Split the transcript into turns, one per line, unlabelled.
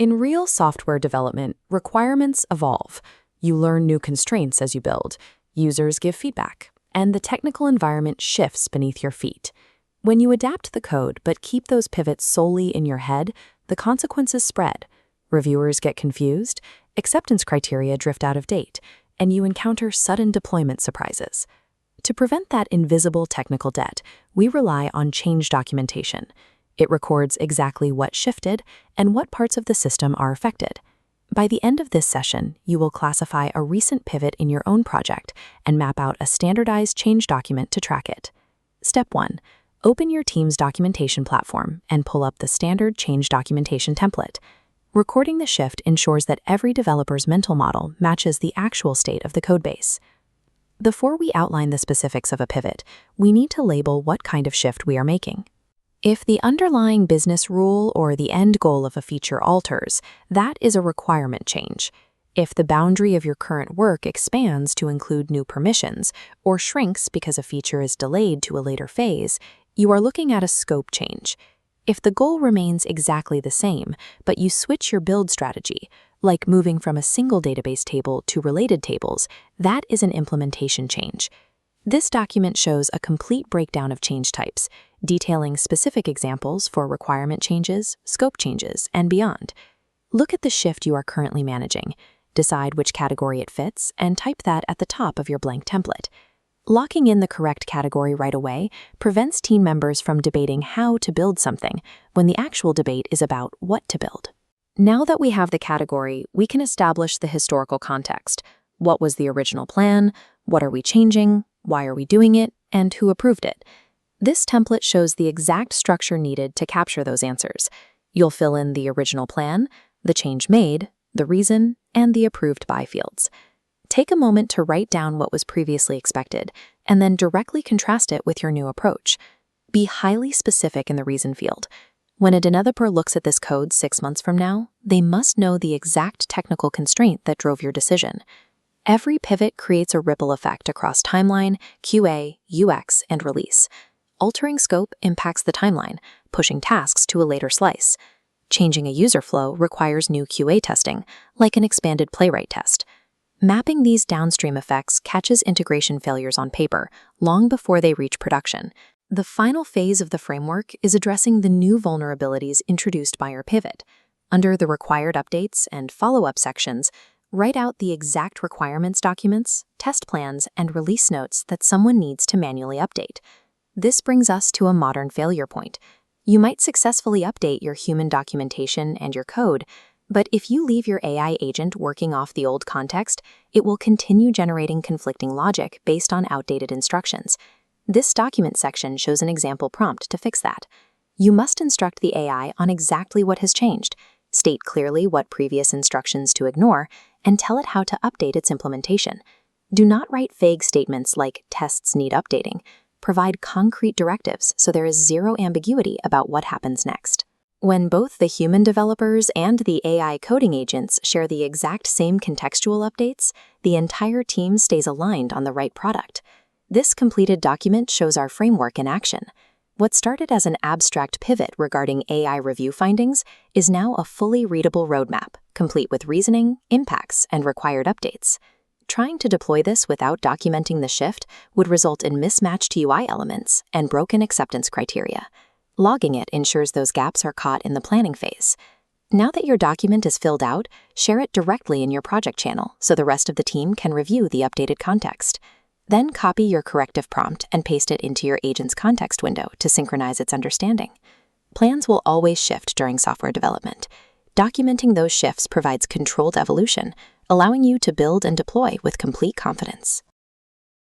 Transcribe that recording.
In real software development, requirements evolve. You learn new constraints as you build, users give feedback, and the technical environment shifts beneath your feet. When you adapt the code but keep those pivots solely in your head, the consequences spread. Reviewers get confused, acceptance criteria drift out of date, and you encounter sudden deployment surprises. To prevent that invisible technical debt, we rely on change documentation. It records exactly what shifted and what parts of the system are affected. By the end of this session, you will classify a recent pivot in your own project and map out a standardized change document to track it. Step 1. Open your team's documentation platform and pull up the standard change documentation template. Recording the shift ensures that every developer's mental model matches the actual state of the codebase. Before we outline the specifics of a pivot, we need to label what kind of shift we are making. If the underlying business rule or the end goal of a feature alters, that is a requirement change. If the boundary of your current work expands to include new permissions or shrinks because a feature is delayed to a later phase, you are looking at a scope change. If the goal remains exactly the same, but you switch your build strategy, like moving from a single database table to related tables, that is an implementation change. This document shows a complete breakdown of change types, detailing specific examples for requirement changes, scope changes, and beyond. Look at the shift you are currently managing, decide which category it fits, and type that at the top of your blank template. Locking in the correct category right away prevents team members from debating how to build something when the actual debate is about what to build. Now that we have the category, we can establish the historical context. What was the original plan? What are we changing? Why are we doing it? And who approved it? This template shows the exact structure needed to capture those answers. You'll fill in the original plan, the change made, the reason, and the approved by fields. Take a moment to write down what was previously expected, and then directly contrast it with your new approach. Be highly specific in the reason field. When a developer looks at this code 6 months from now, they must know the exact technical constraint that drove your decision. Every pivot creates a ripple effect across timeline, QA, UX, and release. Altering scope impacts the timeline, pushing tasks to a later slice. Changing a user flow requires new QA testing, like an expanded playwright test. Mapping these downstream effects catches integration failures on paper long before they reach production. The final phase of the framework is addressing the new vulnerabilities introduced by our pivot. Under the required updates and follow-up sections, write out the exact requirements documents, test plans, and release notes that someone needs to manually update. This brings us to a modern failure point. You might successfully update your human documentation and your code, but if you leave your AI agent working off the old context, it will continue generating conflicting logic based on outdated instructions. This document section shows an example prompt to fix that. You must instruct the AI on exactly what has changed, state clearly what previous instructions to ignore, and tell it how to update its implementation. Do not write vague statements like tests need updating. Provide concrete directives so there is zero ambiguity about what happens next. When both the human developers and the AI coding agents share the exact same contextual updates, the entire team stays aligned on the right product. This completed document shows our framework in action. What started as an abstract pivot regarding AI review findings is now a fully readable roadmap, complete with reasoning, impacts, and required updates. Trying to deploy this without documenting the shift would result in mismatched UI elements and broken acceptance criteria. Logging it ensures those gaps are caught in the planning phase. Now that your document is filled out, share it directly in your project channel so the rest of the team can review the updated context. Then copy your corrective prompt and paste it into your agent's context window to synchronize its understanding. Plans will always shift during software development. Documenting those shifts provides controlled evolution, allowing you to build and deploy with complete confidence.